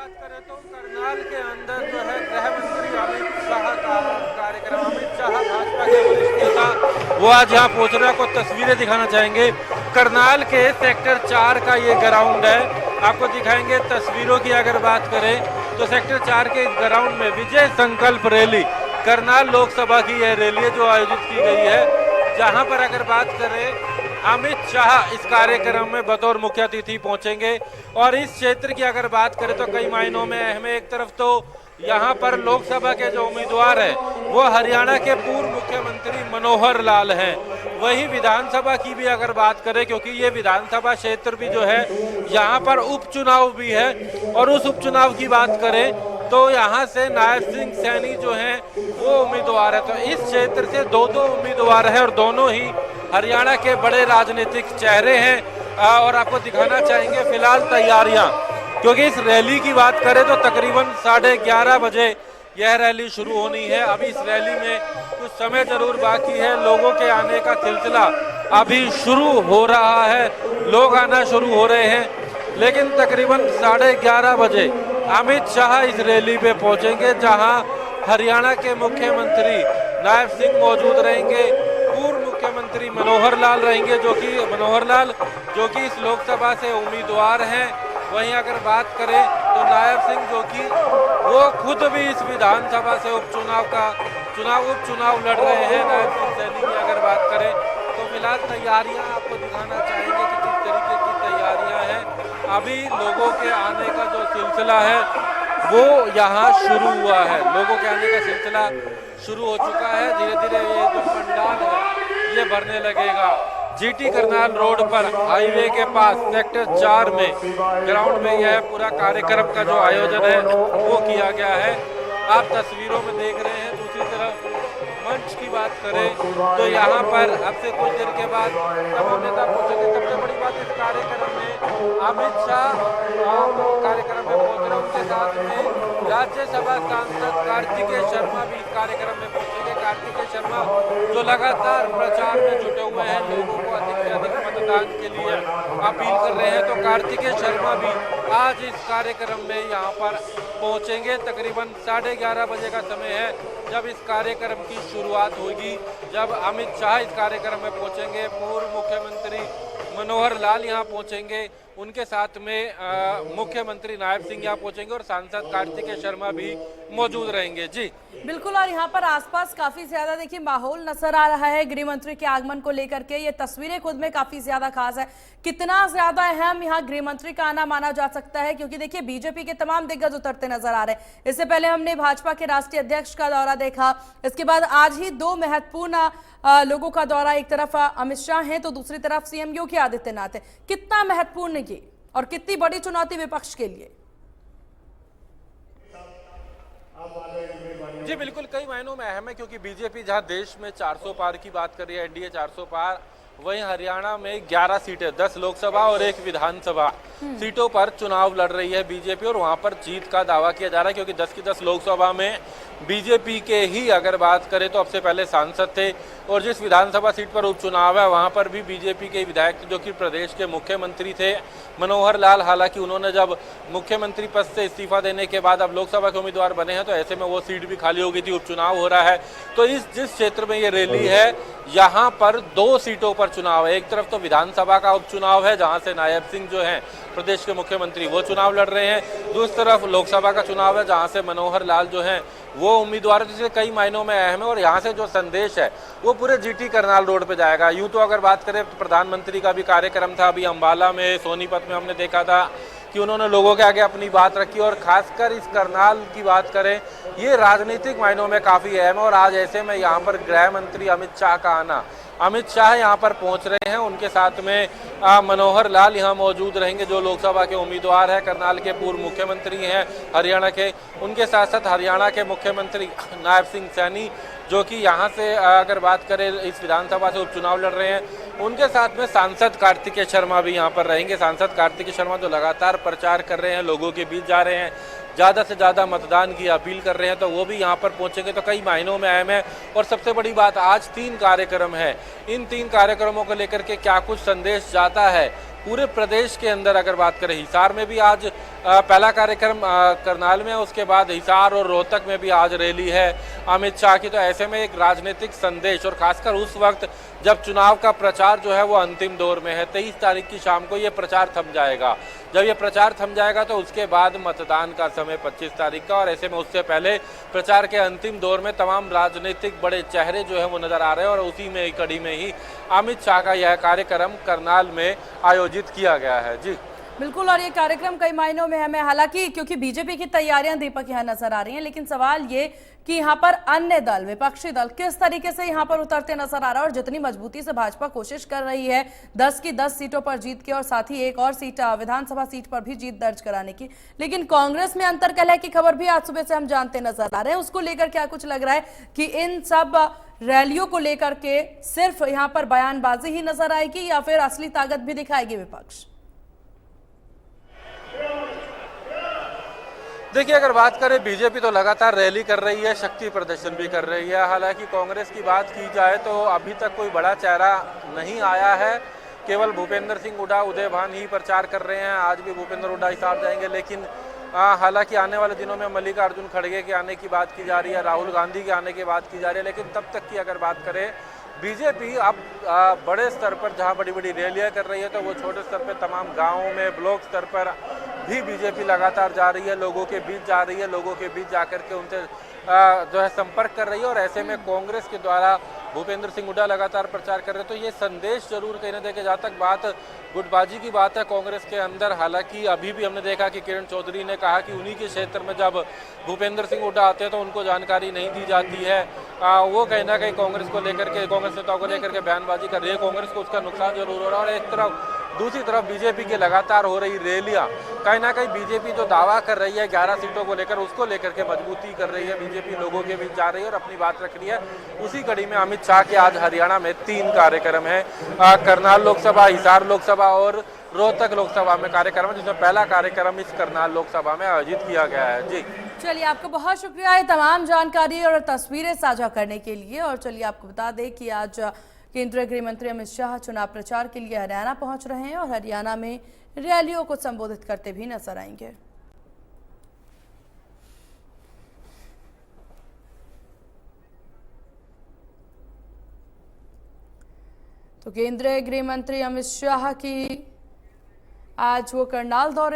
बात करें तो करनाल के अंदर जो है गृह मंत्री अमित शाह का कार्यक्रम, अमित शाह भाजपा के वरिष्ठ नेता वो आज यहाँ पहुंच रहे हैं। आपको तस्वीरें दिखाना चाहेंगे। करनाल के सेक्टर 4 का ये ग्राउंड है, आपको दिखाएंगे तस्वीरों की। अगर बात करें तो सेक्टर 4 के इस ग्राउंड में विजय संकल्प रैली, करनाल लोकसभा की यह रैली जो आयोजित की गई है, जहां पर अगर बात करें अमित शाह इस कार्यक्रम में बतौर मुख्य अतिथि पहुंचेंगे। और इस क्षेत्र की अगर बात करें तो कई मायनों में अहम है। एक तरफ तो यहाँ पर लोकसभा के जो उम्मीदवार हैं वो हरियाणा के पूर्व मुख्यमंत्री मनोहर लाल हैं। वही विधानसभा की भी अगर बात करें, क्योंकि ये विधानसभा क्षेत्र भी जो है यहाँ पर उपचुनाव भी है, और उस उपचुनाव की बात करें तो यहाँ से नायब सिंह सैनी जो हैं वो उम्मीदवार है। तो इस क्षेत्र से दो उम्मीदवार हैं और दोनों ही हरियाणा के बड़े राजनीतिक चेहरे हैं। और आपको दिखाना चाहेंगे फिलहाल तैयारियां, क्योंकि इस रैली की बात करें तो तकरीबन 11:30 बजे यह रैली शुरू होनी है। अभी इस रैली में कुछ समय जरूर बाकी है, लोगों के आने का सिलसिला अभी शुरू हो रहा है, लोग आना शुरू हो रहे हैं। लेकिन तकरीबन 11:30 बजे अमित शाह इस रैली पे पहुंचेंगे, जहां हरियाणा के मुख्यमंत्री नायब सिंह मौजूद रहेंगे, पूर्व मुख्यमंत्री मनोहर लाल रहेंगे, जो कि इस लोकसभा से उम्मीदवार हैं। वहीं अगर बात करें तो नायब सिंह जो कि वो खुद भी इस विधानसभा से उपचुनाव लड़ रहे हैं। नायब सिंह सैनी की अगर बात करें तो फिलहाल तैयारियां आपको दिखाना चाहेंगे कि किस तरीके की तैयारियां हैं। अभी लोगों के आने का जो सिलसिला है वो यहाँ शुरू हुआ है, लोगों के आने का सिलसिला शुरू हो चुका है। धीरे धीरे ये जो पंडाल है ये भरने लगेगा। जीटी करनाल रोड पर हाईवे के पास सेक्टर 4 में ग्राउंड में यह पूरा कार्यक्रम का जो आयोजन है वो किया गया है, आप तस्वीरों में देख रहे हैं। दूसरी तरफ मंच की बात करें तो यहाँ पर अब से कुछ देर के बाद तमाम नेता पहुंचेंगे। सबसे बड़ी बात इस कार्यक्रम में अमित शाह कार्यक्रम में पहुंच रहे, उनके साथ में राज्यसभा सांसद कार्तिकेय शर्मा भी इस कार्यक्रम में पहुंचेंगे। कार्तिकेय शर्मा जो लगातार प्रचार में जुटे हुए हैं, लोगों को अधिक से अधिक मतदान के लिए अपील कर रहे हैं, तो कार्तिकेय शर्मा भी आज इस कार्यक्रम में यहाँ पर पहुंचेंगे। तकरीबन 11:30 बजे का समय है जब इस कार्यक्रम की शुरुआत होगी, जब अमित शाह इस कार्यक्रम में पहुंचेंगे, पूर्व मुख्यमंत्री मनोहर लाल यहाँ पहुंचेंगे, उनके साथ में मुख्यमंत्री नायब सिंह यहाँ पहुंचेंगे और सांसद कार्तिकेय शर्मा भी मौजूद रहेंगे। जी बिल्कुल, और यहाँ पर आसपास काफी ज्यादा देखिए माहौल नजर आ रहा है गृह मंत्री के आगमन को लेकर के। ये तस्वीरें खुद में काफी ज्यादा खास है। कितना ज्यादा अहम यहाँ गृह मंत्री का आना माना जा सकता है, क्योंकि देखिए बीजेपी के तमाम दिग्गज उतरते नजर आ रहे हैं। इससे पहले हमने भाजपा के राष्ट्रीय अध्यक्ष का दौरा देखा, इसके बाद आज ही 2 महत्वपूर्ण लोगों का दौरा, एक तरफ अमित शाह हैं तो दूसरी तरफ सीएम योगी आदित्यनाथ है। कितना महत्वपूर्ण ये और कितनी बड़ी चुनौती विपक्ष के लिए? जी बिल्कुल, कई मायनों में अहम है, क्योंकि बीजेपी जहां देश में 400 पार की बात कर रही है, एनडीए 400 पार, वहीं हरियाणा में 11 सीटें, 10 लोकसभा और 1 विधानसभा सीटों पर चुनाव लड़ रही है बीजेपी, और वहां पर जीत का दावा किया जा रहा है, क्योंकि 10 की 10 लोकसभा में बीजेपी के ही अगर बात करें तो अब से पहले सांसद थे, और जिस विधानसभा सीट पर उपचुनाव है वहां पर भी बीजेपी के विधायक जो कि प्रदेश के मुख्यमंत्री थे मनोहर लाल, हालांकि उन्होंने जब मुख्यमंत्री पद से इस्तीफा देने के बाद अब लोकसभा के उम्मीदवार बने हैं, तो ऐसे में वो सीट भी खाली हो गई थी, उपचुनाव हो रहा है। तो जिस क्षेत्र में ये रैली है यहाँ पर 2 सीटों पर चुनाव है। एक तरफ तो विधानसभा का उपचुनाव है जहाँ से नायब सिंह जो हैं प्रदेश के मुख्यमंत्री वो चुनाव लड़ रहे हैं, दूसरी तरफ लोकसभा का चुनाव है जहाँ से मनोहर लाल जो हैं वो उम्मीदवार, जिससे कई मायनों में अहम है। और यहाँ से जो संदेश है वो पूरे जीटी करनाल रोड पे जाएगा। यूं तो अगर बात करें तो प्रधानमंत्री का भी कार्यक्रम था, अभी अंबाला में सोनीपत में हमने देखा था कि उन्होंने लोगों के आगे अपनी बात रखी, और खासकर इस करनाल की बात करें ये राजनीतिक मायनों में काफी अहम है। और आज ऐसे में यहाँ पर गृह मंत्री अमित शाह का आना, अमित शाह यहाँ पर पहुंच रहे हैं, उनके साथ में मनोहर लाल यहाँ मौजूद रहेंगे जो लोकसभा के उम्मीदवार हैं, करनाल के पूर्व मुख्यमंत्री हैं हरियाणा के, उनके साथ साथ हरियाणा के मुख्यमंत्री नायब सिंह सैनी जो कि यहाँ से अगर बात करें इस विधानसभा से उपचुनाव लड़ रहे हैं, उनके साथ में सांसद कार्तिकेय शर्मा भी यहाँ पर रहेंगे। सांसद कार्तिकेय शर्मा जो लगातार प्रचार कर रहे हैं, लोगों के बीच जा रहे हैं, ज़्यादा से ज़्यादा मतदान की अपील कर रहे हैं, तो वो भी यहाँ पर पहुँचेंगे तो कई मायनों में अहम है। और सबसे बड़ी बात, आज 3 कार्यक्रम है, इन 3 कार्यक्रमों को लेकर के क्या कुछ संदेश जाता है पूरे प्रदेश के अंदर। अगर बात करें हिसार में भी आज पहला कार्यक्रम करनाल में है, उसके बाद हिसार और रोहतक में भी आज रैली है अमित शाह की। तो ऐसे में एक राजनीतिक संदेश, और खासकर उस वक्त जब चुनाव का प्रचार जो है वो अंतिम दौर में है, 23 तारीख की शाम को ये प्रचार थम जाएगा। जब ये प्रचार थम जाएगा तो उसके बाद मतदान का समय 25 तारीख का, और ऐसे में उससे पहले प्रचार के अंतिम दौर में तमाम राजनीतिक बड़े चेहरे जो है वो नजर आ रहे हैं। और उसी में कड़ी में ही अमित शाह का यह कार्यक्रम करनाल में आयोजित किया गया है। जी बिल्कुल, और ये कार्यक्रम कई मायनों में हमें, हालांकि क्योंकि बीजेपी की तैयारियां दीपक यहाँ नजर आ रही हैं, लेकिन सवाल ये कि यहाँ पर अन्य दल, विपक्षी दल किस तरीके से यहाँ पर उतरते नजर आ रहा है। और जितनी मजबूती से भाजपा कोशिश कर रही है 10 की 10 सीटों पर जीत के, और साथ ही एक और सीट विधानसभा सीट पर भी जीत दर्ज कराने की, लेकिन कांग्रेस में अंतर्कलह की खबर भी आज सुबह से हम जानते नजर आ रहे हैं। उसको लेकर क्या कुछ लग रहा है कि इन सब रैलियों को लेकर के सिर्फ यहाँ पर बयानबाजी ही नजर आएगी या फिर असली ताकत भी दिखाएगी विपक्ष? देखिए, अगर बात करें, बीजेपी तो लगातार रैली कर रही है, शक्ति प्रदर्शन भी कर रही है। हालांकि कांग्रेस की बात की जाए तो अभी तक कोई बड़ा चेहरा नहीं आया है। केवल भूपेंद्र सिंह हुड्डा, उदय भान ही प्रचार कर रहे हैं। आज भी भूपेंद्र हुड्डा हिसार जाएंगे, लेकिन हालांकि आने वाले दिनों में मल्लिकार्जुन खड़गे के आने की बात की जा रही है, राहुल गांधी के आने की बात की जा रही है। लेकिन तब तक की अगर बात करें, बीजेपी अब बड़े स्तर पर जहां बड़ी बड़ी रैलियां कर रही है, तो वो छोटे स्तर पर तमाम गांवों में, ब्लॉक स्तर पर भी बीजेपी लगातार जा रही है, लोगों के बीच जा रही है, लोगों के बीच जाकर के उनसे जो है संपर्क कर रही है। और ऐसे में कांग्रेस के द्वारा भूपेंद्र सिंह हुड्डा लगातार प्रचार कर रहे हैं, तो ये संदेश जरूर कहीं ना देखे। जहाँ तक बात गुटबाजी की बात है कांग्रेस के अंदर, हालांकि अभी भी हमने देखा कि किरण चौधरी ने कहा कि उन्हीं के क्षेत्र में जब भूपेंद्र सिंह हुड्डा आते हैं तो उनको जानकारी नहीं दी जाती है। वो कहीं ना कहीं कांग्रेस को लेकर के, कांग्रेस नेताओं को लेकर के बयानबाजी कर रही है। कांग्रेस को उसका नुकसान जरूर हो रहा है। और एक तरफ, दूसरी तरफ बीजेपी की लगातार हो रही रैलियां, कहीं ना कहीं बीजेपी जो दावा कर रही है 11 सीटों को लेकर, उसको लेकर के मजबूती कर रही है। बीजेपी लोगों के बीच जा रही है और अपनी बात रख रही है। उसी कड़ी में अमित शाह के आज हरियाणा में 3 कार्यक्रम है, करनाल लोकसभा, हिसार लोकसभा और रोहतक लोकसभा में कार्यक्रम है, जिसमें पहला कार्यक्रम इस करनाल लोकसभा में आयोजित किया गया है। जी चलिए, आपको बहुत शुक्रिया है तमाम जानकारी और तस्वीरें साझा करने के लिए। और चलिए आपको बता दें कि आज केंद्रीय गृह मंत्री अमित शाह चुनाव प्रचार के लिए हरियाणा पहुंच रहे हैं और हरियाणा में रैलियों को संबोधित करते भी नजर आएंगे। तो केंद्रीय गृह मंत्री अमित शाह की आज वो करनाल दौरे